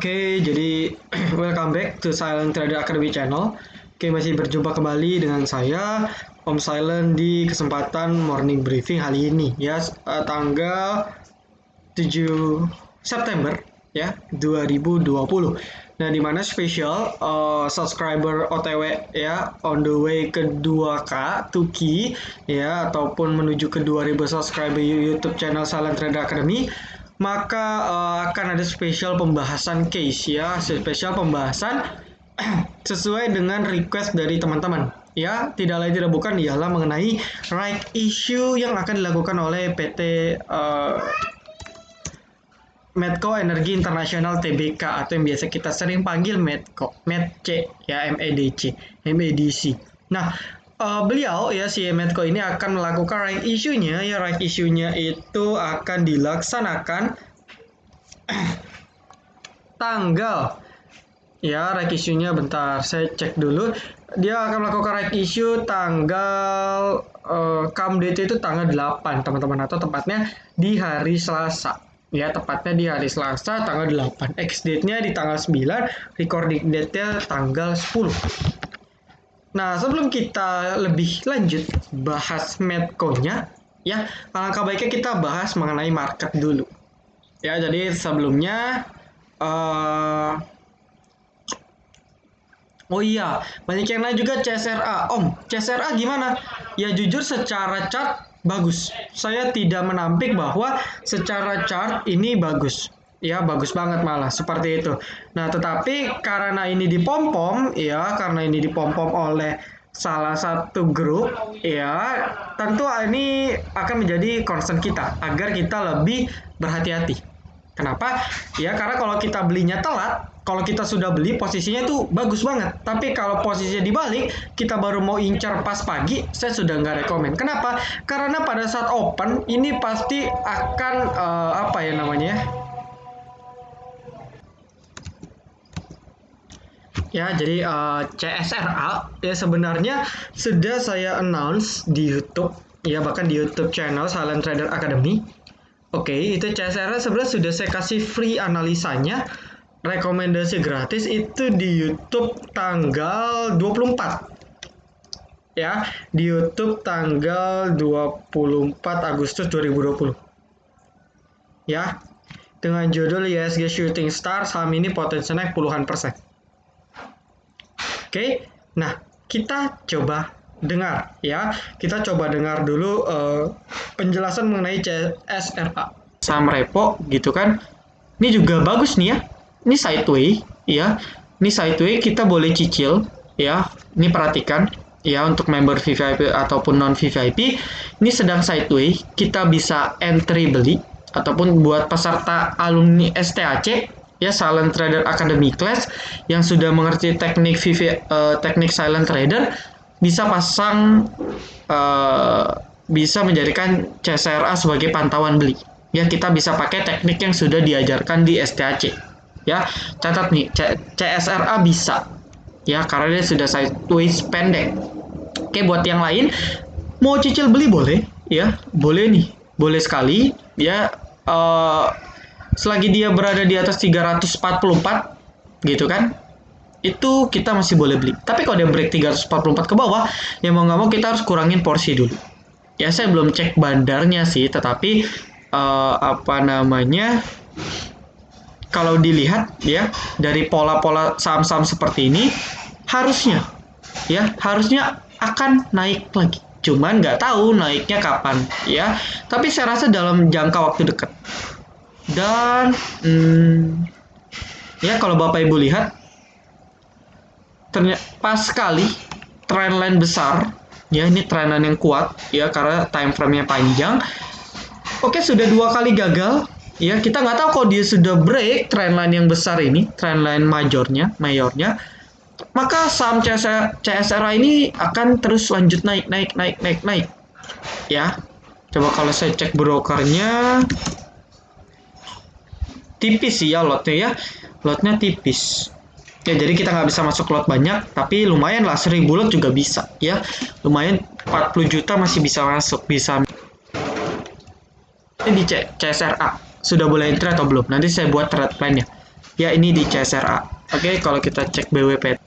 Oke, jadi welcome back to Silent Trader Academy channel. Oke, masih berjumpa kembali dengan saya Om Silent di kesempatan morning briefing kali ini ya, tanggal 7 September ya 2020. Nah, dimana spesial subscriber OTW ya, on the way ke 2K 2K ya, ataupun menuju ke 2000 subscriber YouTube channel Silent Trader Academy, maka akan ada spesial pembahasan case ya, spesial pembahasan sesuai dengan request dari teman-teman ya, tidak lain tidak bukan ialah mengenai right issue yang akan dilakukan oleh PT Medco Energi Internasional Tbk, atau yang biasa kita sering panggil Medco, Medc ya, MEDC. Nah, beliau ya, si Medco ini akan melakukan right issue-nya ya. Right issue-nya itu akan dilaksanakan tanggal ya, right issue-nya bentar saya cek dulu. Dia akan melakukan right issue tanggal come date itu tanggal 8 teman-teman, atau tepatnya di hari Selasa ya, tepatnya di hari Selasa tanggal 8. Ex date-nya di tanggal 9, recording date-nya tanggal 10. Nah, sebelum kita lebih lanjut bahas Medco-nya ya, alangkah baiknya kita bahas mengenai market dulu ya. Jadi sebelumnya oh iya, banyak yang nanya juga CSRA. Om, CSRA gimana? Ya jujur secara chart bagus. Saya tidak menampik bahwa secara chart ini bagus. Ya, bagus banget malah, seperti itu. Nah, tetapi karena ini dipom-pom, ya, karena ini dipom-pom oleh salah satu grup, ya, tentu ini akan menjadi concern kita, agar kita lebih berhati-hati. Kenapa? Ya, karena kalau kita belinya telat, kalau kita sudah beli posisinya itu bagus banget, tapi kalau posisinya dibalik, kita baru mau incar pas pagi, saya sudah nggak rekomen. Kenapa? Karena pada saat open ini pasti akan apa ya namanya ya, jadi CSRA ya sebenarnya sudah saya announce di YouTube ya, bahkan di YouTube channel Silent Trader Academy. Oke, itu CSRA sebenarnya sudah saya kasih free analisanya, rekomendasi gratis itu di YouTube tanggal 24 ya, di YouTube tanggal 24 Agustus 2020 ya, dengan judul ISG Shooting Star, saham ini potensi naik puluhan persen. Oke, nah kita coba dengar ya, kita coba dengar dulu penjelasan mengenai CSRA saham repo gitu kan. Ini juga bagus nih ya, ini sideway ya, ini sideway kita boleh cicil ya. Ini perhatikan ya, untuk member VVIP ataupun non VVIP ini sedang sideway, kita bisa entry beli, ataupun buat peserta alumni STAC ya, Silent Trader Academy Class, yang sudah mengerti teknik teknik Silent Trader, bisa pasang bisa menjadikan CSRA sebagai pantauan beli ya. Kita bisa pakai teknik yang sudah diajarkan di STAC ya. Catat nih, CSRA bisa ya, karena dia sudah sideways pendek. Oke, buat yang lain mau cicil beli boleh ya, boleh nih, boleh sekali ya. Selagi dia berada di atas 344 gitu kan, itu kita masih boleh beli. Tapi kalau dia break 344 ke bawah, ya mau nggak mau kita harus kurangin porsi dulu ya. Saya belum cek bandarnya sih, tetapi apa namanya, kalau dilihat ya dari pola-pola saham-saham seperti ini, harusnya ya, harusnya akan naik lagi. Cuman nggak tahu naiknya kapan ya, tapi saya rasa dalam jangka waktu dekat. Dan ya, kalau Bapak Ibu lihat, ternyata pas sekali trendline besar ya, ini trendline yang kuat ya, karena time frame-nya panjang. Oke, sudah 2 kali gagal ya, kita nggak tahu kalau dia sudah break trendline yang besar ini, trendline mayornya, maka saham CSRA ini akan terus lanjut naik ya. Coba kalau saya cek brokernya, tipis sih ya lotnya ya, lotnya tipis ya, jadi kita nggak bisa masuk lot banyak, tapi lumayan lah, 1000 lot juga bisa ya, lumayan 40 juta masih bisa masuk, bisa. Ini di CSRA sudah boleh entry atau belum? Nanti saya buat trade plan-nya. Ya, ini di CSRA. Oke, kalau kita cek BWPT,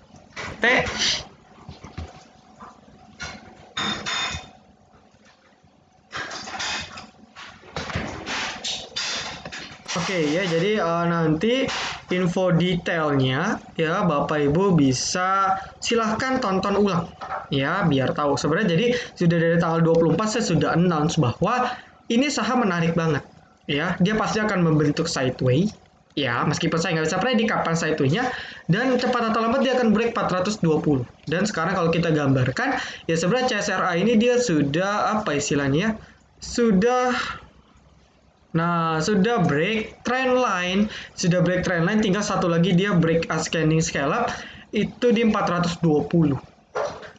oke ya, jadi nanti info detailnya ya Bapak Ibu bisa silahkan tonton ulang ya biar tahu. Sebenarnya jadi sudah dari tanggal 24 saya sudah announce bahwa ini saham menarik banget ya. Dia pasti akan membentuk sideway ya, meskipun saya nggak bisa predik kapan sideway-nya, dan cepat atau lambat dia akan break 420. Dan sekarang kalau kita gambarkan ya sebenarnya CSRA ini dia sudah apa istilahnya? Sudah Nah, sudah break trend line, tinggal satu lagi dia break ascending scale itu di 420.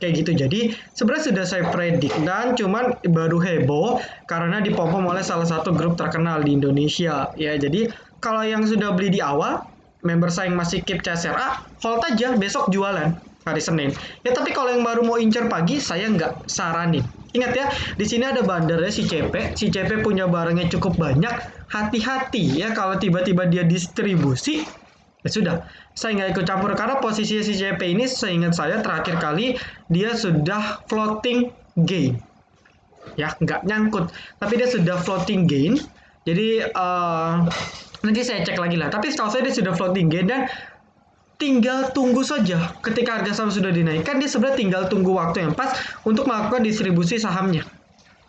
Kayak gitu. Jadi, sebenarnya sudah saya predik dan cuman baru heboh karena dipom-pom oleh salah satu grup terkenal di Indonesia. Ya, jadi kalau yang sudah beli di awal, member saya yang masih keep CSRA, hold aja, besok jualan hari Senin. Ya, tapi kalau yang baru mau incer pagi, saya nggak saranin. Ingat ya, di sini ada bandarnya si CP. Si CP punya barangnya cukup banyak. Hati-hati ya kalau tiba-tiba dia distribusi, ya sudah. Saya nggak ikut campur karena posisi si CP ini seingat saya terakhir kali dia sudah floating gain. Ya, nggak nyangkut. Tapi dia sudah floating gain. Jadi nanti saya cek lagi lah. Tapi setahu saya dia sudah floating gain dan tinggal tunggu saja ketika harga saham sudah dinaikkan, dia sebenarnya tinggal tunggu waktu yang pas untuk melakukan distribusi sahamnya.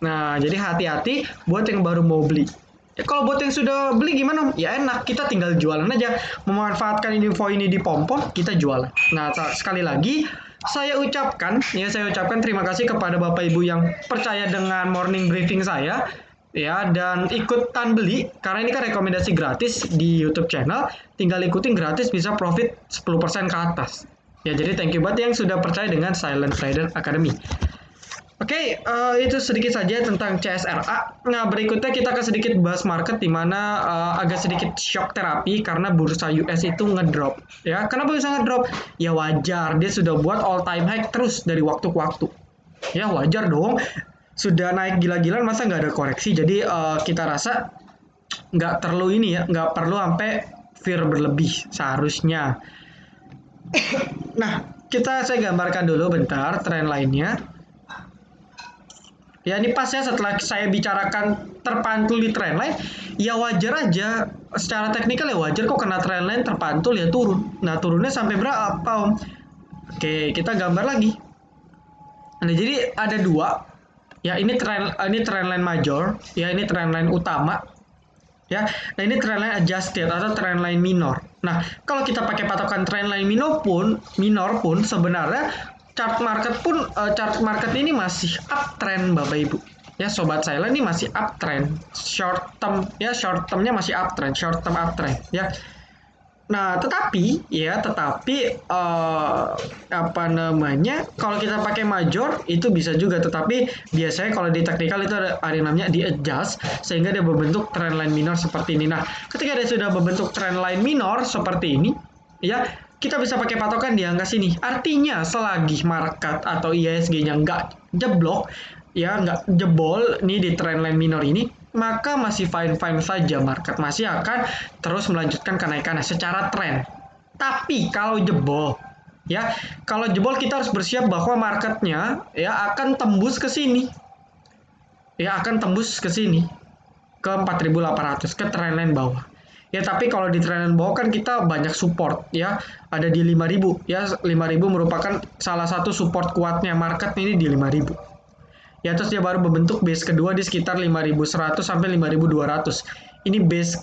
Nah, jadi hati-hati buat yang baru mau beli. Ya, kalau buat yang sudah beli gimana? Ya enak, kita tinggal jualan aja. Memanfaatkan info ini di pom-pom, kita jualan. Nah, sekali lagi saya ucapkan terima kasih kepada Bapak Ibu yang percaya dengan morning briefing saya ya dan ikutan beli karena ini kan rekomendasi gratis di YouTube channel, tinggal ikutin gratis bisa profit 10% ke atas ya. Jadi thank you banget yang sudah percaya dengan Silent Trader Academy. Oke, itu sedikit saja tentang CSRA. Nah, berikutnya kita akan sedikit bahas market di mana agak sedikit shock terapi karena bursa US itu ngedrop. Ya, kenapa bisa ngedrop? Ya wajar, dia sudah buat all time high terus dari waktu ke waktu. Ya wajar dong, sudah naik gila-gilaan masa nggak ada koreksi. Jadi kita rasa nggak perlu ini ya, nggak perlu sampai fear berlebih seharusnya. Nah, saya gambarkan dulu bentar tren lainnya. Ya ini pas ya setelah saya bicarakan terpantul di trendline, ya wajar aja. Secara teknikal ya wajar kok kena trendline terpantul ya turun. Nah turunnya sampai berapa om? Oke kita gambar lagi. Nah jadi ada dua. Ya ini trendline major, ya ini trendline utama. Ya, nah ini trendline adjusted atau trendline minor. Nah, kalau kita pakai patokan trendline minor pun sebenarnya chart market ini masih uptrend Bapak Ibu. Ya, sobat saya ini masih uptrend. Short termnya masih uptrend, short term uptrend ya. Nah, tetapi apa namanya? Kalau kita pakai major itu bisa juga, tetapi biasanya kalau di teknikal itu ada yang namanya di adjust sehingga dia membentuk trendline minor seperti ini. Nah, ketika dia sudah membentuk trendline minor seperti ini, ya kita bisa pakai patokan di angka sini. Artinya selagi market atau IHSG-nya nggak jeblok, ya nggak jebol nih di trendline minor ini, maka masih fine-fine saja, market masih akan terus melanjutkan kenaikannya secara tren. Tapi kalau jebol kita harus bersiap bahwa marketnya ya akan tembus ke sini. Ya akan tembus ke sini ke 4.800 ke trendline bawah. Ya tapi kalau di trendline bawah kan kita banyak support ya, ada di 5.000 ya, 5.000 merupakan salah satu support kuatnya market ini di 5.000. Ya terus dia baru membentuk base kedua di sekitar 5.100 sampai 5.200. Ini base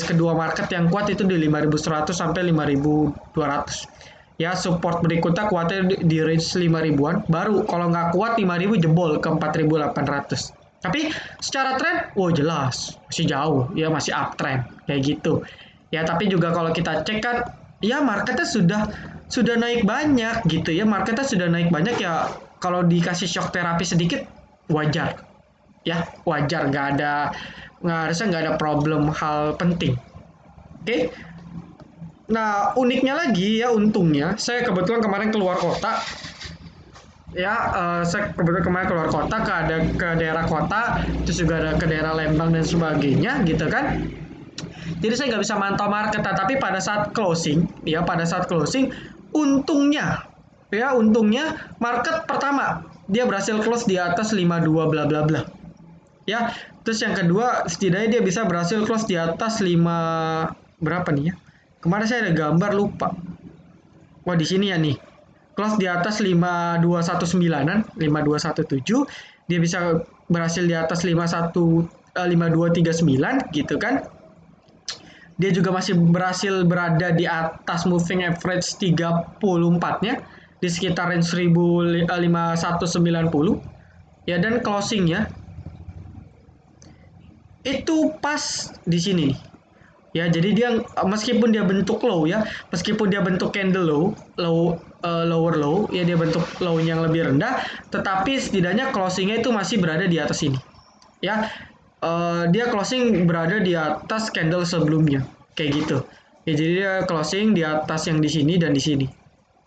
kedua market yang kuat itu di 5.100 sampai 5.200. Ya support berikutnya kuatnya di range 5.000-an. Baru kalau nggak kuat 5.000 jebol ke 4.800. Tapi secara tren, jelas masih jauh, ya masih uptrend kayak gitu. Ya tapi juga kalau kita cek kan, ya marketnya sudah naik banyak gitu ya, marketnya sudah naik banyak ya. Kalau dikasih shock terapi sedikit wajar, ya wajar, harusnya nggak ada problem hal penting. Oke. Nah uniknya lagi ya, untungnya saya kebetulan kemarin keluar kota. Ya, saya kebetulan kemarin keluar kota ke daerah kota, terus juga ada ke daerah Lembang dan sebagainya, gitu kan. Jadi saya nggak bisa mantau market, tapi pada saat closing, ya pada saat closing, untungnya, ya untungnya market pertama dia berhasil close di atas 52 bla bla bla. Ya, terus yang kedua setidaknya dia bisa berhasil close di atas 5 berapa nih ya? Kemarin saya ada gambar lupa. Wah, di sini ya nih. Close di atas 5219-an, 5217. Dia bisa berhasil di atas 5239 gitu kan. Dia juga masih berhasil berada di atas moving average 34-nya di sekitar range 5190. Ya, dan closingnya itu pas di sini nih. Ya, jadi dia meskipun dia bentuk low ya, meskipun dia bentuk candle lower low, ya dia bentuk low yang lebih rendah, tetapi setidaknya closingnya itu masih berada di atas ini. Ya, dia closing berada di atas candle sebelumnya, kayak gitu. Ya, jadi dia closing di atas yang di sini dan di sini.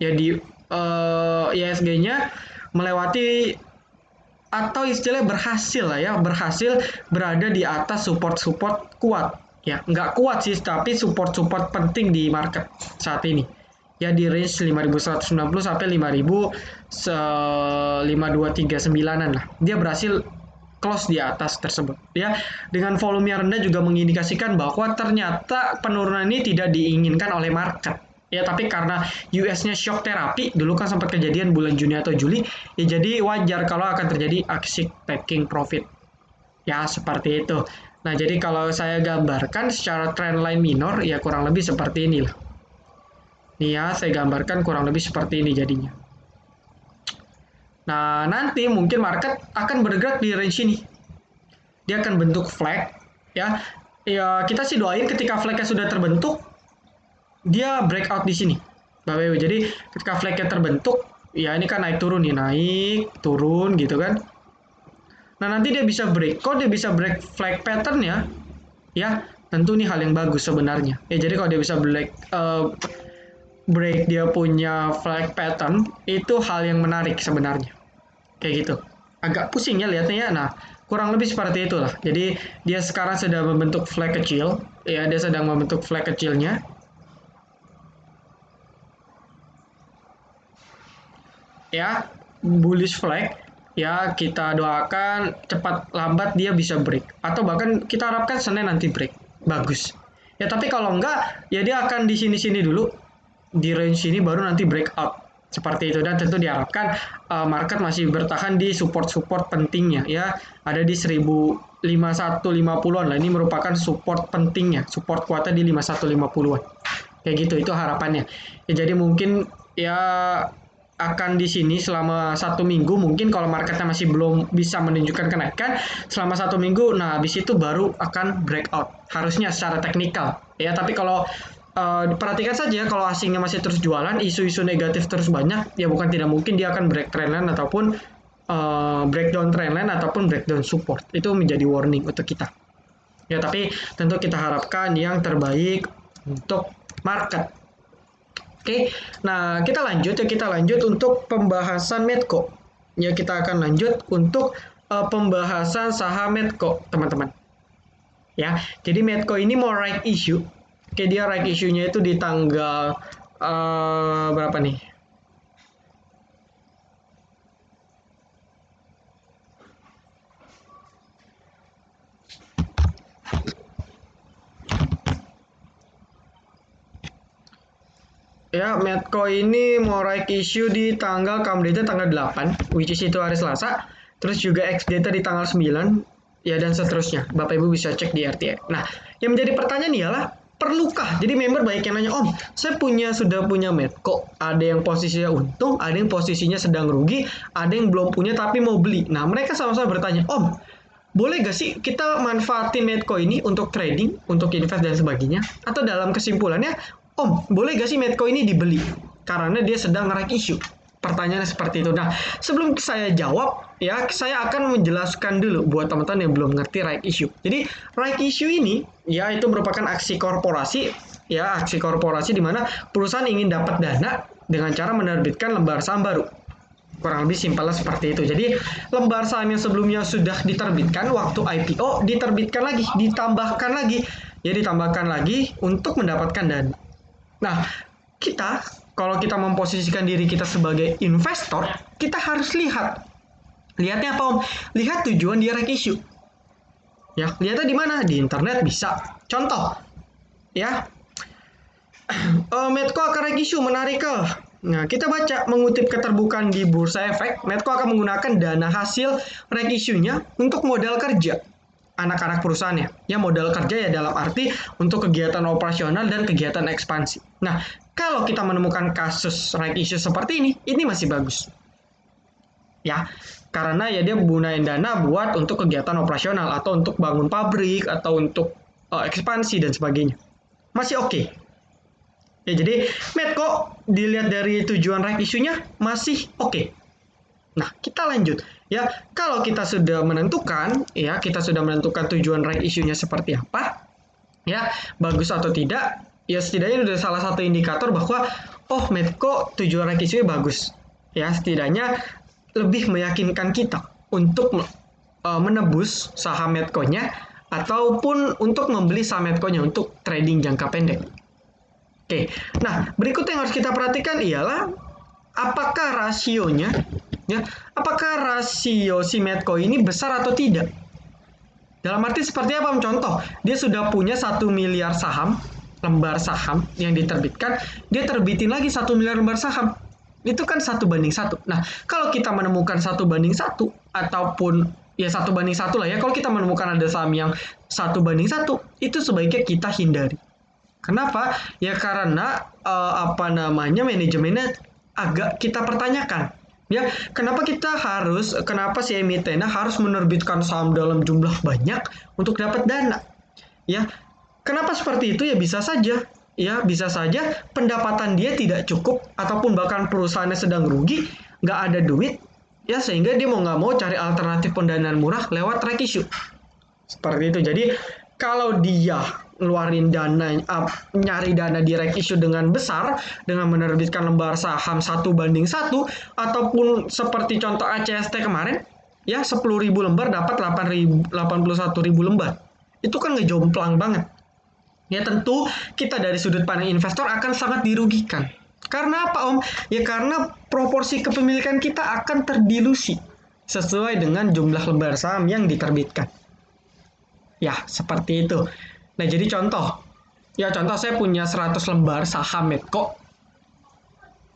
Ya di ISG-nya melewati atau istilahnya berhasil lah ya, berhasil berada di atas support-support kuat. Ya, nggak kuat sih, tapi support-support penting di market saat ini. Ya, di range 5190 sampai 5239-an lah. Dia berhasil close di atas tersebut. Ya, dengan volume yang rendah juga mengindikasikan bahwa ternyata penurunan ini tidak diinginkan oleh market. Ya, tapi karena US-nya shock terapi, dulu kan sempat kejadian bulan Juni atau Juli, ya jadi wajar kalau akan terjadi aksi taking profit. Ya, seperti itu. Nah, jadi kalau saya gambarkan secara trendline minor, ya kurang lebih seperti ini lah. Nih ya, saya gambarkan kurang lebih seperti ini jadinya. Nah, nanti mungkin market akan bergerak di range ini. Dia akan bentuk flag, ya. Ya, kita sih doain ketika flagnya sudah terbentuk, dia breakout di sini. Bapak Ibu. Jadi ketika flagnya terbentuk, ya ini kan naik turun nih, naik turun gitu kan. Nah, nanti dia bisa break. Kok dia bisa break flag pattern ya? Ya, tentu nih hal yang bagus sebenarnya. Ya, jadi kalau dia bisa break dia punya flag pattern, itu hal yang menarik sebenarnya. Kayak gitu. Agak pusing ya lihatnya ya. Nah, kurang lebih seperti itulah. Jadi dia sekarang sedang membentuk flag kecil. Ya, dia sedang membentuk flag kecilnya. Ya, bullish flag. Ya, kita doakan cepat lambat dia bisa break, atau bahkan kita harapkan Senin nanti break bagus ya. Tapi kalau enggak, ya dia akan di sini-sini dulu, di range ini baru nanti breakout seperti itu. Dan tentu diharapkan market masih bertahan di support-support pentingnya ya, ada di 5150-an lah. Ini merupakan support pentingnya, support kuatnya di 5150-an kayak gitu, itu harapannya ya. Jadi mungkin ya akan di sini selama 1 minggu, mungkin kalau marketnya masih belum bisa menunjukkan kenaikan selama 1 minggu. Nah, habis itu baru akan breakout harusnya secara teknikal ya. Tapi kalau diperhatikan saja, kalau asingnya masih terus jualan, isu-isu negatif terus banyak, ya bukan tidak mungkin dia akan break trendline ataupun breakdown trendline ataupun breakdown support. Itu menjadi warning untuk kita ya. Tapi tentu kita harapkan yang terbaik untuk market. Oke, nah kita lanjut untuk pembahasan Medco. Ya, kita akan lanjut untuk pembahasan saham Medco, teman-teman. Ya, jadi Medco ini mau right issue. Oke, dia right issue-nya itu di tanggal berapa nih? Ya, Medco ini mau right issue di tanggal come data tanggal 8, which is itu hari Selasa. Terus juga ex data di tanggal 9, ya dan seterusnya. Bapak Ibu bisa cek di RTA. Nah, yang menjadi pertanyaan ialah, perlukah? Jadi member banyak yang nanya, Om, saya sudah punya Medco. Ada yang posisinya untung, ada yang posisinya sedang rugi, ada yang belum punya tapi mau beli. Nah, mereka sama-sama bertanya, Om, boleh gak sih kita manfaatin Medco ini untuk trading, untuk invest dan sebagainya? Atau dalam kesimpulannya, Om, boleh gak sih Medco ini dibeli? Karena dia sedang right issue. Pertanyaannya seperti itu. Nah, sebelum saya jawab, ya, saya akan menjelaskan dulu buat teman-teman yang belum ngerti right issue. Jadi, right issue ini, ya, itu merupakan aksi korporasi, ya, aksi korporasi di mana perusahaan ingin dapat dana dengan cara menerbitkan lembar saham baru. Kurang lebih simpelnya seperti itu. Jadi lembar saham yang sebelumnya sudah diterbitkan waktu IPO diterbitkan lagi, ditambahkan lagi ya ditambahkan lagi untuk mendapatkan dana. Nah, kalau kita memposisikan diri kita sebagai investor, kita harus lihatnya apa Om? Lihat tujuan dia reg issue. Ya, lihatnya di mana? Di internet bisa. Contoh, ya, Medco akan reg issue menarik ke. Nah, kita baca mengutip keterbukaan di Bursa Efek, Medco akan menggunakan dana hasil reg issue-nya untuk modal kerja anak-anak perusahaannya. Ya, modal kerja ya dalam arti untuk kegiatan operasional dan kegiatan ekspansi. Nah, kalau kita menemukan kasus reg issue seperti ini masih bagus. Ya, karena ya dia menggunakan dana buat untuk kegiatan operasional atau untuk bangun pabrik atau untuk ekspansi dan sebagainya. Masih oke. Ya, jadi Medco dilihat dari tujuan reg issue-nya masih oke. Nah, kita lanjut. Ya, kalau kita sudah menentukan tujuan reg issue-nya seperti apa, ya, bagus atau tidak, ya setidaknya sudah salah satu indikator bahwa Medco tujuan reg issue-nya bagus. Ya, setidaknya lebih meyakinkan kita untuk menebus saham Medco-nya ataupun untuk membeli saham Medco-nya untuk trading jangka pendek. Oke. Nah, berikut yang harus kita perhatikan ialah apakah rasionya, ya, apakah rasio si Medco ini besar atau tidak? Dalam arti seperti apa? Contoh, dia sudah punya 1 miliar saham, lembar saham yang diterbitkan, dia terbitin lagi 1 miliar lembar saham. Itu kan 1:1. Nah, kalau kita menemukan 1:1 ataupun ya 1:1 lah ya, kalau kita menemukan ada saham yang 1:1, itu sebaiknya kita hindari. Kenapa? Ya karena manajemennya agak kita pertanyakan. Ya, kenapa si emitennya harus menerbitkan saham dalam jumlah banyak untuk dapat dana? Ya, kenapa seperti itu? Ya bisa saja pendapatan dia tidak cukup ataupun bahkan perusahaannya sedang rugi, nggak ada duit, ya sehingga dia mau nggak mau cari alternatif pendanaan murah lewat reg issue. Seperti itu. Jadi kalau dia ngeluarin dana, nyari dana di reg issue dengan besar, dengan menerbitkan lembar saham 1:1, ataupun seperti contoh ACST kemarin, ya 10.000 lembar dapat 81.000 lembar. Itu kan ngejomplang banget. Ya tentu kita dari sudut pandang investor akan sangat dirugikan. Karena apa Om? Ya karena proporsi kepemilikan kita akan terdilusi sesuai dengan jumlah lembar saham yang diterbitkan. Ya, seperti itu. Nah, jadi contoh saya punya 100 lembar saham Medco.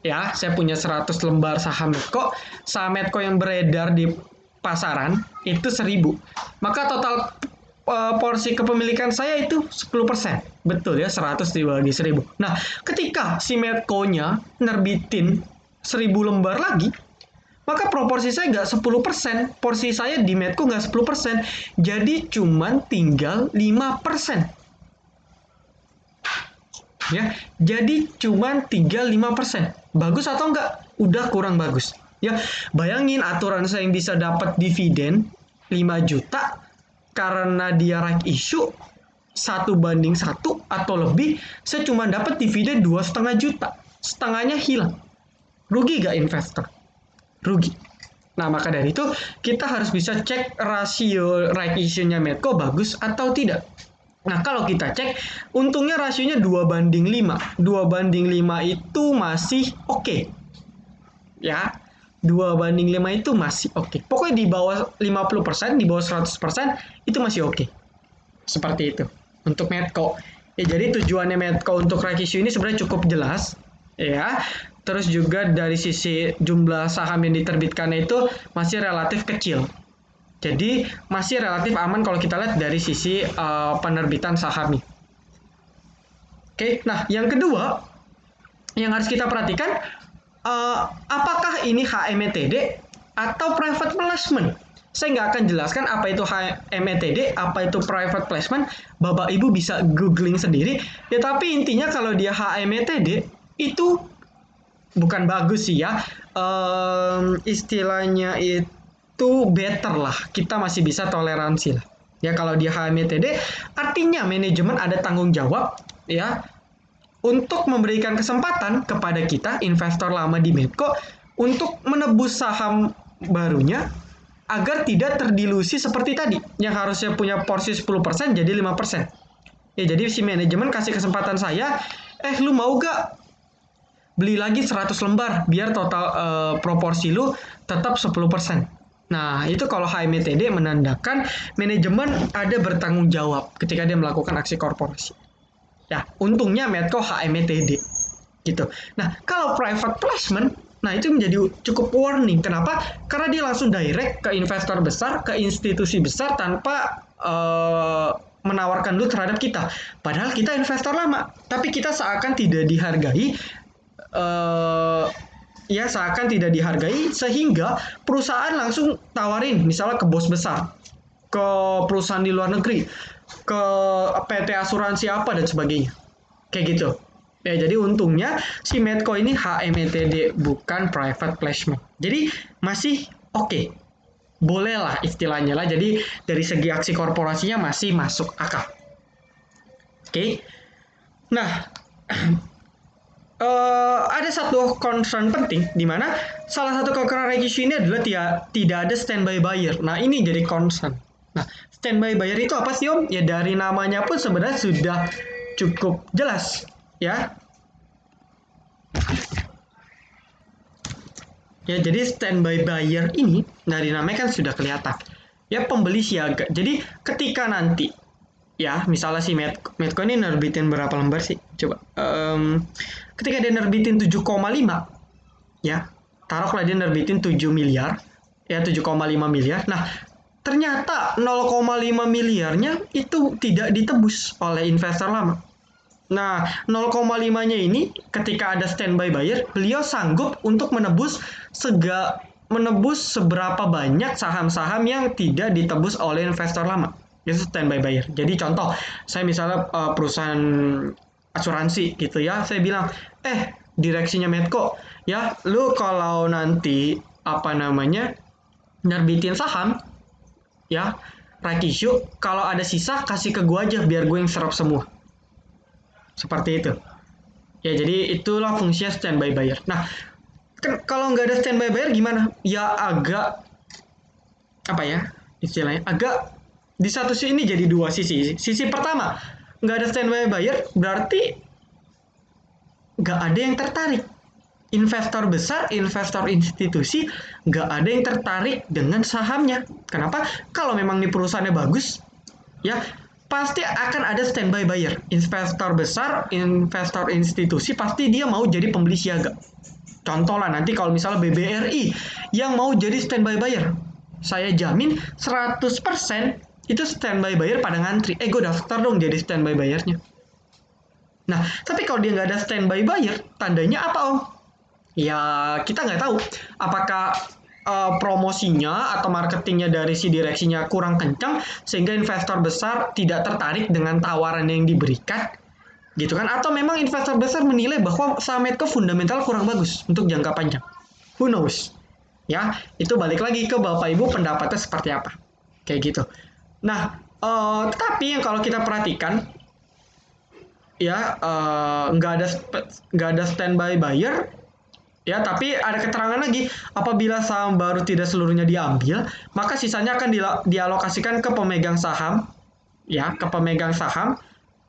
Ya, saya punya 100 lembar saham Medco. Saham Medco yang beredar di pasaran itu 1.000. Maka total porsi kepemilikan saya itu 10%. Betul ya, 100 dibagi 1.000. Nah, ketika si Medco-nya nerbitin 1.000 lembar lagi, maka proporsi saya nggak 10%, porsi saya di Medco nggak 10%, jadi cuman tinggal 5%. Ya, jadi cuman tinggal 5%. Bagus atau enggak? Udah kurang bagus. Ya, bayangin aturan saya yang bisa dapat dividen 5 juta karena dia reg issue 1:1 atau lebih, saya cuma dapat dividen 2,5 juta. Setengahnya hilang. Rugi gak investor? Rugi. Nah, maka dari itu kita harus bisa cek rasio reg issue-nya Medco bagus atau tidak. Nah, kalau kita cek, untungnya rasionya 2:5. 2:5 itu masih oke. Ya, 2:5 itu masih oke. Pokoknya di bawah 50%, di bawah 100% itu masih oke. Seperti itu untuk Medco. Ya, jadi tujuannya Medco untuk reg issue ini sebenarnya cukup jelas. Ya, terus juga dari sisi jumlah saham yang diterbitkan itu masih relatif kecil. Jadi masih relatif aman kalau kita lihat dari sisi penerbitan sahamnya. Oke, nah yang kedua yang harus kita perhatikan, apakah ini HMETD atau private placement? Saya nggak akan jelaskan apa itu HMETD, apa itu private placement. Bapak Ibu bisa googling sendiri. Ya tapi intinya kalau dia HMETD itu bukan bagus sih ya. Istilahnya itu better lah. Kita masih bisa toleransi lah. Ya kalau dia HMETD artinya manajemen ada tanggung jawab ya untuk memberikan kesempatan kepada kita investor lama di Medco untuk menebus saham barunya agar tidak terdilusi seperti tadi yang harusnya punya porsi 10% jadi 5%. Ya jadi si manajemen kasih kesempatan saya, lu mau gak beli lagi 100 lembar biar total proporsi lu tetap 10%. Nah, itu kalau HMTD menandakan manajemen ada bertanggung jawab ketika dia melakukan aksi korporasi. Ya, untungnya Medco HMTD gitu. Nah, kalau private placement, nah itu menjadi cukup warning. Kenapa? Karena dia langsung direct ke investor besar, ke institusi besar tanpa menawarkan dulu terhadap kita. Padahal kita investor lama, tapi kita seakan tidak dihargai, ya seakan tidak dihargai sehingga perusahaan langsung tawarin misalnya ke bos besar, ke perusahaan di luar negeri, ke PT asuransi apa dan sebagainya. Kayak gitu. Ya, jadi untungnya si Medco ini HMTD bukan private placement. Jadi masih oke. Boleh lah istilahnya lah. Jadi dari segi aksi korporasinya masih masuk akal. Oke. Nah, ada satu concern penting di mana salah satu kekurangan reg ini adalah tidak ada standby buyer. Nah, ini jadi concern. Nah, standby buyer itu apa sih, Om? Ya dari namanya pun sebenarnya sudah cukup jelas, ya. Ya, jadi standby buyer ini dari namanya kan sudah kelihatan. Ya, pembeli siaga. Jadi ketika nanti, ya misalnya si Medco ini nerbitin berapa lembar sih? Coba. Ketika dia nerbitin 7,5, ya taruhlah dia nerbitin 7 miliar, ya 7,5 miliar. Nah, ternyata 0,5 miliarnya itu tidak ditebus oleh investor lama. Nah, 0,5-nya ini ketika ada standby buyer, beliau sanggup untuk menebus seberapa banyak saham-saham yang tidak ditebus oleh investor lama. Itu standby buyer. Jadi contoh, saya misalnya perusahaan asuransi gitu ya, saya bilang, direksinya Medco, ya, lu kalau nanti nerbitin saham, ya, right issue, kalau ada sisa kasih ke gua aja biar gue yang serap semua. Seperti itu. Ya, jadi itulah fungsinya standby buyer. Nah, kalau nggak ada standby buyer gimana? Ya agak istilahnya agak di satu sisi ini jadi dua sisi. Sisi pertama, nggak ada standby buyer berarti nggak ada yang tertarik. Investor besar, investor institusi nggak ada yang tertarik dengan sahamnya. Kenapa? Kalau memang ini perusahaannya bagus, ya pasti akan ada standby buyer. Investor besar, investor institusi pasti dia mau jadi pembeli siaga. Contoh lah nanti kalau misalnya BBRI yang mau jadi standby buyer, saya jamin 100% itu standby buyer pada ngantri. Gue daftar dong jadi standby buyernya. Nah, tapi kalau dia nggak ada standby buyer, tandanya apa, Om? Ya, kita nggak tahu apakah promosinya atau marketingnya dari si direksinya kurang kencang sehingga investor besar tidak tertarik dengan tawaran yang diberikan, gitu kan? Atau memang investor besar menilai bahwa saham Medco fundamental kurang bagus untuk jangka panjang. Who knows? Ya, itu balik lagi ke Bapak Ibu pendapatnya seperti apa. Kayak gitu. Nah, tetapi yang kalau kita perhatikan, ya nggak ada standby buyer. Ya, tapi ada keterangan lagi, apabila saham baru tidak seluruhnya diambil, maka sisanya akan dialokasikan ke pemegang saham, ya, ke pemegang saham,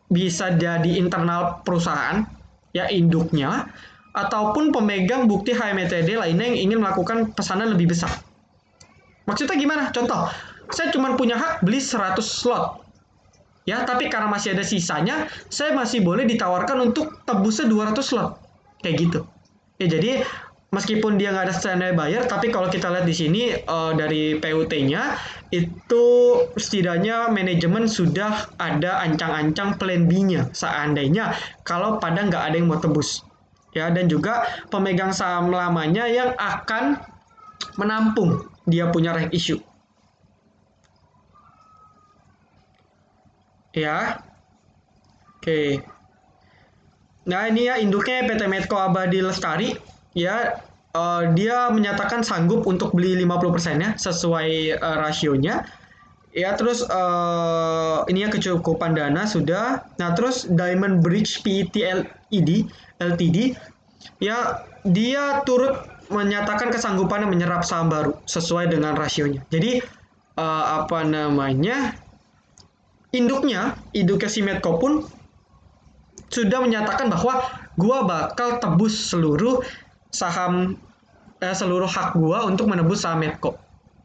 bisa jadi internal perusahaan, ya, induknya, ataupun pemegang bukti HMTD lainnya yang ingin melakukan pesanan lebih besar. Maksudnya gimana? Contoh, saya cuma punya hak beli 100 slot, ya, tapi karena masih ada sisanya, saya masih boleh ditawarkan untuk tebusnya 200 slot, kayak gitu. Ya, jadi meskipun dia nggak ada standby buyer, tapi kalau kita lihat di sini dari PUT-nya itu setidaknya manajemen sudah ada ancang-ancang plan B-nya seandainya kalau pada nggak ada yang mau tebus. Ya, dan juga pemegang saham lamanya yang akan menampung dia punya right issue. Ya, oke. Nah, ini ya induknya PT Medco Abadi Lestari, ya, dia menyatakan sanggup untuk beli 50%-nya sesuai rasionya. Ya, terus ini ya kecukupan dana sudah. Nah, terus Diamond Bridge PET Ltd, ya, dia turut menyatakan kesanggupannya menyerap saham baru sesuai dengan rasionya. Jadi induknya si Medco pun sudah menyatakan bahwa gua bakal tebus seluruh seluruh hak gua untuk menebus saham Medco.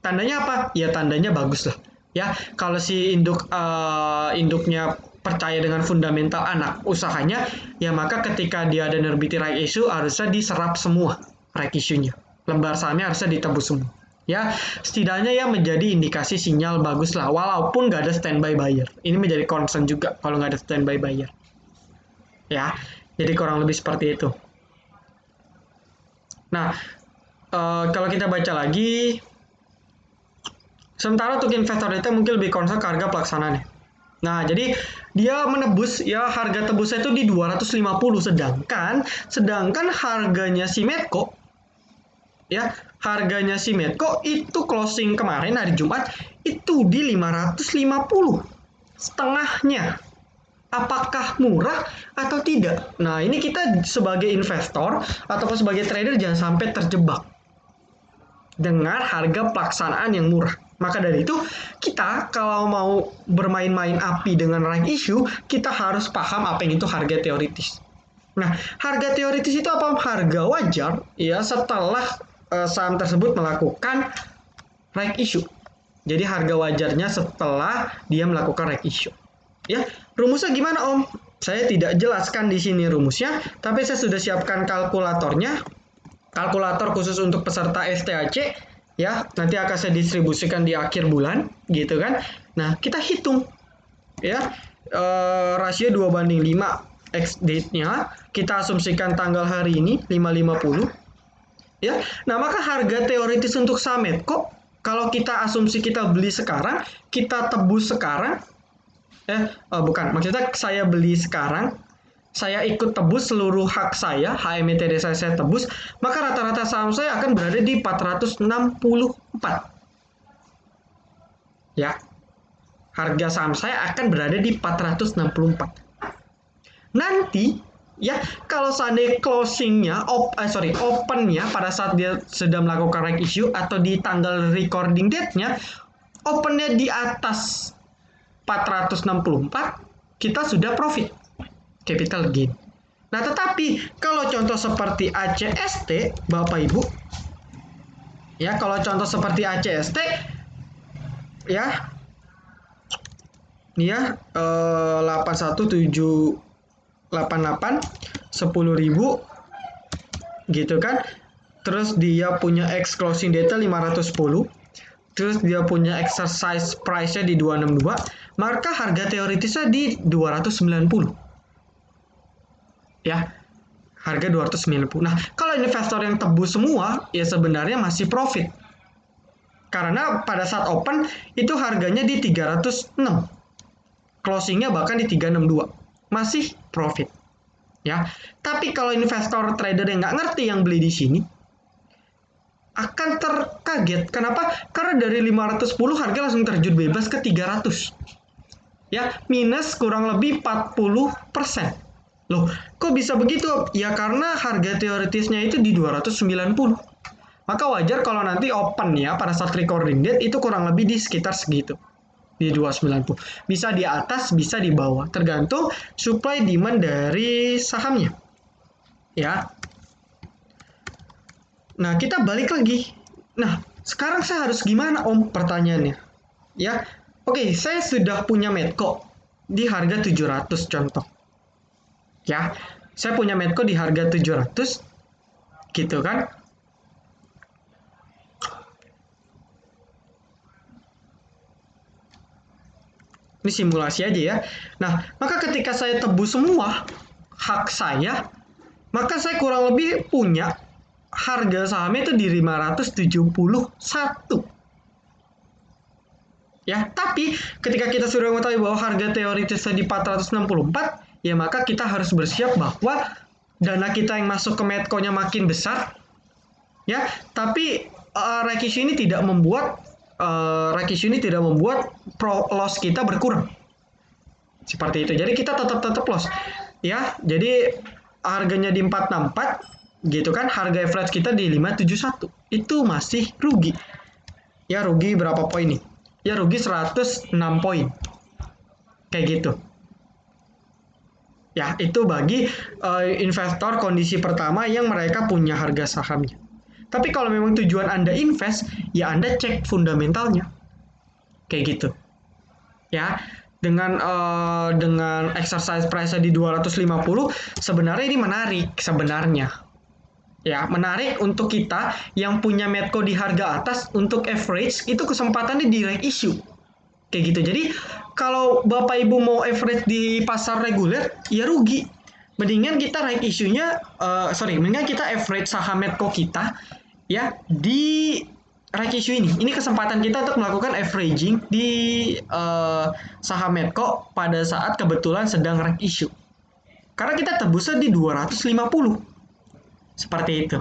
Tandanya apa? Ya tandanya bagus lah. Ya, kalau si induknya percaya dengan fundamental anak usahanya, ya maka ketika dia ada nerbitin right issue harusnya diserap semua right issue-nya. Lembar sahamnya harusnya ditebus semua. Ya, setidaknya ya menjadi indikasi sinyal bagus lah, walaupun nggak ada standby buyer. Ini menjadi concern juga kalau nggak ada standby buyer. Ya, jadi kurang lebih seperti itu. Nah, kalau kita baca lagi, sementara untuk investor itu mungkin lebih concern ke harga pelaksanaannya. Nah, jadi dia menebus ya harga tebusnya itu di 250 sedangkan harganya si Medco ya, harganya si Medco itu closing kemarin hari Jumat itu di 550. Setengahnya. Apakah murah atau tidak? Nah, ini kita sebagai investor ataupun sebagai trader jangan sampai terjebak dengan harga pelaksanaan yang murah. Maka dari itu, kita kalau mau bermain-main api dengan right issue, kita harus paham apa yang itu harga teoritis. Nah, harga teoritis itu apa? Harga wajar ya setelah saham tersebut melakukan right issue. Jadi harga wajarnya setelah dia melakukan right issue. Ya, rumusnya gimana Om? Saya tidak jelaskan di sini rumusnya, tapi saya sudah siapkan kalkulatornya. Kalkulator khusus untuk peserta STAC, ya, nanti akan saya distribusikan di akhir bulan, gitu kan. Nah, kita hitung, ya, rasio 2:5 X date-nya, kita asumsikan tanggal hari ini, 5.50, ya. Nah, maka harga teoritis untuk saham Medco, kalau kita asumsi kita beli sekarang, kita tebus sekarang, bukan, maksudnya saya beli sekarang, saya ikut tebus seluruh hak saya, HMTD saya tebus, maka rata-rata saham saya akan berada di 464. Ya, harga saham saya akan berada di 464. Nanti, ya, kalau seandainya closingnya, opennya pada saat dia sudah melakukan right issue atau di tanggal recording date-nya, opennya di atas 464, kita sudah profit, capital gain. Nah, tetapi kalau contoh seperti ACST, Bapak Ibu, ya, kalau contoh seperti ACST, ya, ini ya, 81788, 10.000, gitu kan. Terus dia punya X closing data 510. Terus dia punya exercise price-nya di 262, maka harga teoritisnya di 290. Ya, harga 290. Nah, kalau investor yang tebus semua, ya sebenarnya masih profit. Karena pada saat open, itu harganya di 306. Closingnya bahkan di 362. Masih profit. Ya, tapi kalau investor trader yang nggak ngerti yang beli di sini, akan terkaget. Kenapa? Karena dari 510 harga langsung terjun bebas ke 300. Ya, minus kurang lebih 40%. Loh, kok bisa begitu? Ya karena harga teoritisnya itu di 290. Maka wajar kalau nanti open ya pada saat recording date itu kurang lebih di sekitar segitu. Di 290. Bisa di atas, bisa di bawah. Tergantung supply demand dari sahamnya. Ya. Nah, kita balik lagi. Nah, sekarang saya harus gimana, Om? Pertanyaannya. Ya, oke, saya sudah punya Medco di harga 700 contoh. Ya, saya punya Medco di harga 700, gitu kan? Ini simulasi aja ya. Nah, maka ketika saya tebus semua hak saya, maka saya kurang lebih punya harga sahamnya itu di 571. Ya, tapi ketika kita sudah mengetahui bahwa harga teoritisnya di 464, ya maka kita harus bersiap bahwa dana kita yang masuk ke Medco-nya makin besar. Ya, tapi right issue ini tidak membuat loss kita berkurang. Seperti itu. Jadi kita tetap loss. Ya, jadi harganya di 464 gitu kan, harga average kita di 571, itu masih rugi. Ya, rugi berapa poin nih? Ya, rugi 106 poin. Kayak gitu. Ya, itu bagi investor kondisi pertama yang mereka punya harga sahamnya. Tapi kalau memang tujuan Anda invest, ya Anda cek fundamentalnya. Kayak gitu. Ya, dengan exercise price di 250 sebenarnya ini menarik sebenarnya. Ya, menarik untuk kita yang punya Medco di harga atas untuk average itu kesempatannya di right issue. Kayak gitu. Jadi kalau Bapak Ibu mau average di pasar reguler, ya rugi. Mendingan kita right issue-nya, mendingan kita average saham Medco kita ya di right issue ini. Ini kesempatan kita untuk melakukan averaging di saham Medco pada saat kebetulan sedang right issue. Karena kita tebusnya di 250. Seperti itu.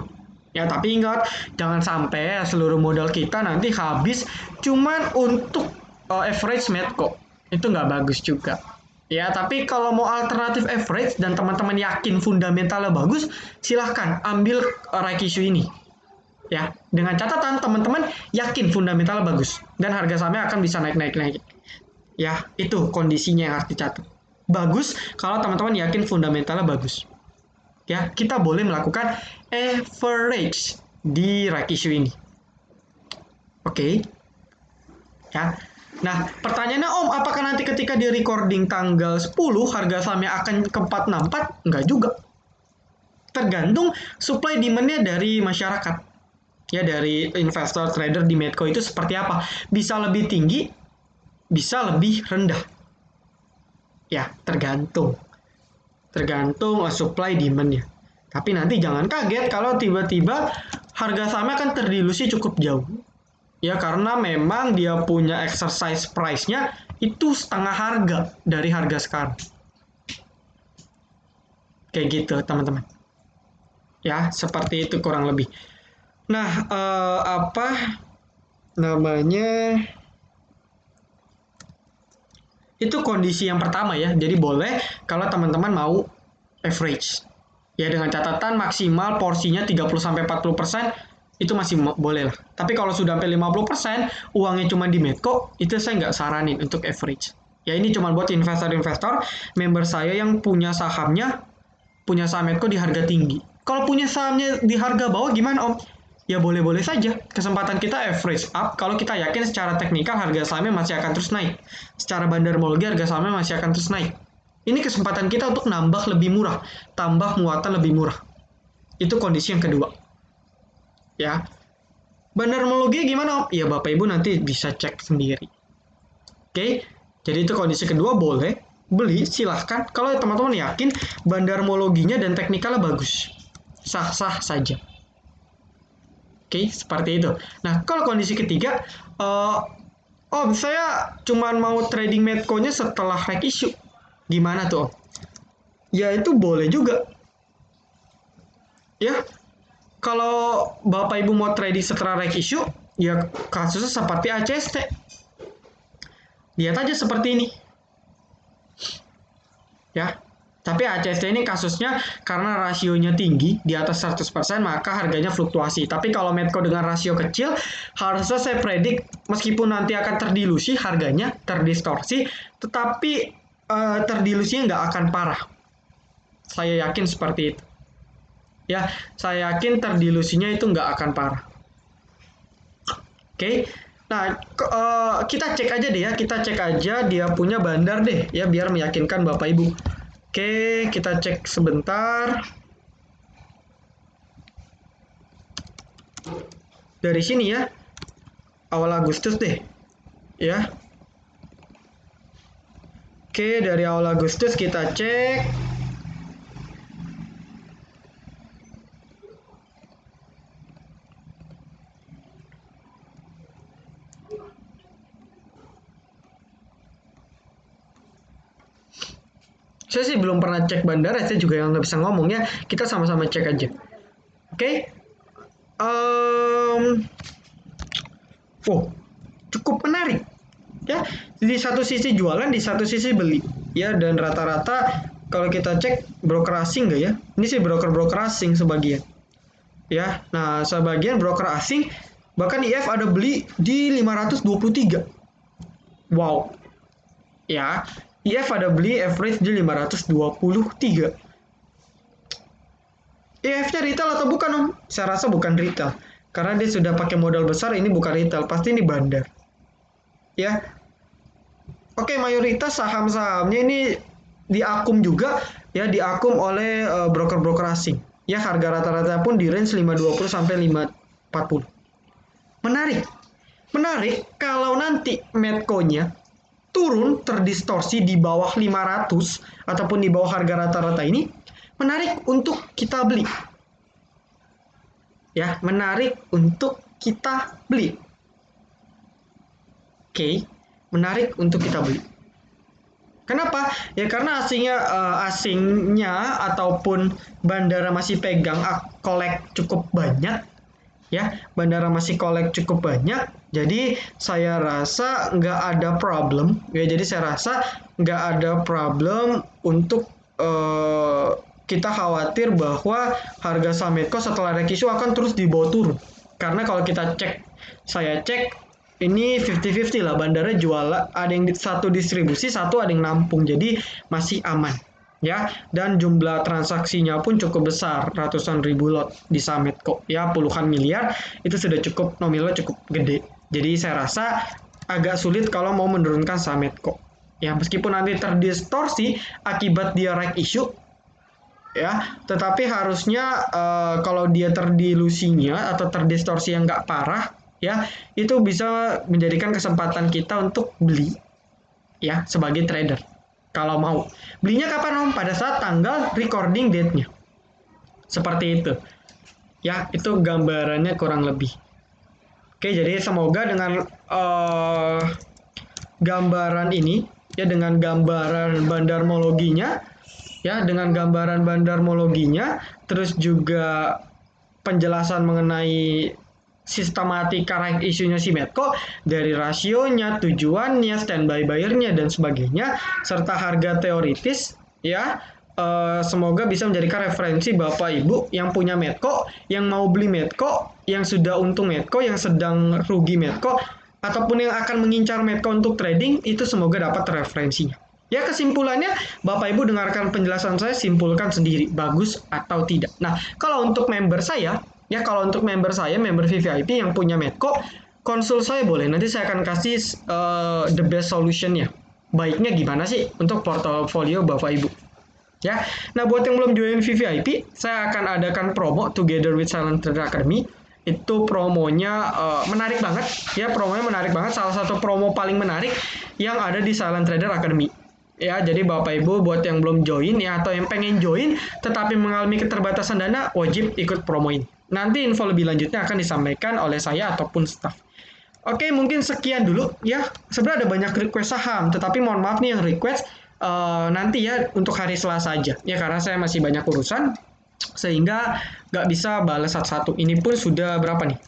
Ya, tapi ingat, jangan sampai seluruh modal kita nanti habis cuman untuk average Medco. Itu nggak bagus juga. Ya, tapi kalau mau alternatif average dan teman-teman yakin fundamentalnya bagus, silahkan ambil right issue ini. Ya, dengan catatan teman-teman yakin fundamentalnya bagus dan harga sahamnya akan bisa naik. Ya, itu kondisinya yang harus dicatat. Bagus kalau teman-teman yakin fundamentalnya bagus. Ya, kita boleh melakukan average di right issue ini. Oke. Ya. Nah, pertanyaannya Om, apakah nanti ketika di recording tanggal 10 harga sahamnya akan ke 464? Enggak juga. Tergantung supply demand-nya dari masyarakat. Ya, dari investor trader di Medco itu seperti apa? Bisa lebih tinggi, bisa lebih rendah. Ya, tergantung supply demand-nya. Tapi nanti jangan kaget kalau tiba-tiba harga sahamnya akan terdilusi cukup jauh. Ya, karena memang dia punya exercise price-nya itu setengah harga dari harga sekarang. Kayak gitu, teman-teman. Ya, seperti itu kurang lebih. Nah, apa namanya? Itu kondisi yang pertama ya. Jadi boleh kalau teman-teman mau average. Ya, dengan catatan maksimal porsinya 30-40%, itu masih boleh lah. Tapi kalau sudah sampai 50%, uangnya cuma di Medco, itu saya nggak saranin untuk average. Ya, ini cuma buat investor-investor, member saya yang punya saham Medco di harga tinggi. Kalau punya sahamnya di harga bawah gimana Om? Ya boleh-boleh saja. Kesempatan kita average up kalau kita yakin secara teknikal harga sahamnya masih akan terus naik. Secara bandarmologi harga sahamnya masih akan terus naik. Ini kesempatan kita untuk nambah lebih murah, tambah muatan lebih murah. Itu kondisi yang kedua. Ya. Bandarmologi gimana Om? Ya Bapak Ibu nanti bisa cek sendiri. Oke. Jadi itu kondisi kedua, boleh beli silahkan. Kalau teman-teman yakin bandarmologinya dan teknikalnya bagus. Sah-sah saja. Oke, seperti itu. Nah, kalau kondisi ketiga, saya cuma mau trading Medco-nya setelah right issue. Gimana tuh, Om? Ya, itu boleh juga. Ya, kalau Bapak Ibu mau trading setelah right issue, ya kasusnya seperti ACST. Lihat aja seperti ini. Ya, tapi ACST ini kasusnya karena rasionya tinggi, di atas 100%, maka harganya fluktuasi. Tapi kalau Medco dengan rasio kecil, harusnya saya predik meskipun nanti akan terdilusi harganya, terdistorsi, tetapi terdilusinya nggak akan parah. Saya yakin seperti itu. Ya, saya yakin terdilusinya itu nggak akan parah. Oke. Nah, kita cek aja deh ya, kita cek aja dia punya bandar deh, ya biar meyakinkan Bapak Ibu. Oke, kita cek sebentar. Dari sini ya, awal Agustus deh, ya. Oke, dari awal Agustus kita cek. Saya sih belum pernah cek bandara, saya juga yang nggak bisa ngomong ya. Kita sama-sama cek aja. Oke. Cukup menarik. Ya, di satu sisi jualan, di satu sisi beli. Ya, dan rata-rata kalau kita cek broker asing nggak ya? Ini sih broker-broker asing sebagian. Ya, nah sebagian broker asing bahkan IF ada beli di 523. Wow. Ya, IF ada beli average di 523. IF-nya retail atau bukan Om? Saya rasa bukan retail. Karena dia sudah pakai modal besar, ini bukan retail, pasti ini bandar. Ya. Oke, mayoritas saham-sahamnya ini diakum juga, ya diakum oleh broker-broker asing. Ya, harga rata-rata pun di range 520 sampai 540. Menarik. Menarik kalau nanti Medco-nya turun terdistorsi di bawah 500 ataupun di bawah harga rata-rata ini, menarik untuk kita beli. Ya, menarik untuk kita beli. Oke, menarik untuk kita beli. Kenapa? Ya karena asingnya ataupun bandara masih pegang kolek cukup banyak. Ya, bandara masih kolek cukup banyak. Jadi saya rasa nggak ada problem. Ya, jadi saya rasa nggak ada problem untuk kita khawatir bahwa harga saham Medco setelah reissue akan terus dibawa turun. Karena kalau kita saya cek ini 50-50 lah, bandara jual, ada yang satu distribusi, satu ada yang nampung, jadi masih aman. Ya, dan jumlah transaksinya pun cukup besar, ratusan ribu lot di saham Medco, ya puluhan miliar, itu sudah cukup, nominalnya cukup gede. Jadi saya rasa agak sulit kalau mau menurunkan saham Medco. Ya, meskipun nanti terdistorsi akibat dia issue, ya, tetapi harusnya kalau dia terdilusinya atau terdistorsi yang nggak parah, ya, itu bisa menjadikan kesempatan kita untuk beli, ya, sebagai trader. Kalau mau belinya kapan Om? Pada saat tanggal recording date-nya, seperti itu, ya, itu gambarannya kurang lebih. Oke, jadi semoga dengan gambaran ini, ya, dengan gambaran bandarmologinya, ya, dengan gambaran bandarmologinya, terus juga penjelasan mengenai sistematika right issue-nya si Medco, dari rasionya, tujuannya, standby buyer-nya, dan sebagainya, serta harga teoritis, ya, semoga bisa menjadikan referensi Bapak Ibu yang punya Medco, yang mau beli Medco, yang sudah untung Medco, yang sedang rugi Medco, ataupun yang akan mengincar Medco untuk trading, itu semoga dapat referensinya. Ya, kesimpulannya, Bapak Ibu dengarkan penjelasan saya, simpulkan sendiri, bagus atau tidak. Nah, kalau untuk member saya, ya, kalau untuk member saya, member VVIP yang punya Medco, konsul saya boleh. Nanti saya akan kasih the best solution-nya. Baiknya gimana sih untuk portofolio Bapak Ibu. Ya, nah buat yang belum join VVIP, saya akan adakan promo together with Silent Trader Academy. Itu promonya menarik banget. Ya, promonya menarik banget. Salah satu promo paling menarik yang ada di Silent Trader Academy. Ya, jadi Bapak Ibu buat yang belum join, ya, atau yang pengen join tetapi mengalami keterbatasan dana, wajib ikut promo ini. Nanti info lebih lanjutnya akan disampaikan oleh saya ataupun staff. Oke, mungkin sekian dulu, ya. Sebenarnya ada banyak request saham, tetapi mohon maaf nih yang request nanti ya untuk hari Selasa aja. Ya, karena saya masih banyak urusan sehingga nggak bisa balas satu-satu. Ini pun sudah berapa nih?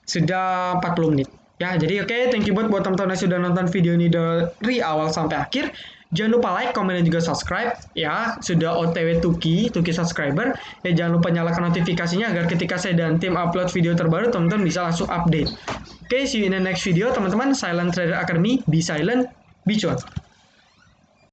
Sudah 40 menit. Ya, jadi oke, thank you buat teman-teman yang sudah nonton video ini dari awal sampai akhir. Jangan lupa like, komen, dan juga subscribe. Ya, sudah OTW Tuki subscriber. Ya, jangan lupa nyalakan notifikasinya agar ketika saya dan tim upload video terbaru, teman-teman bisa langsung update. Oke, see you in the next video, teman-teman. Silent Trader Academy, be silent, be cuan.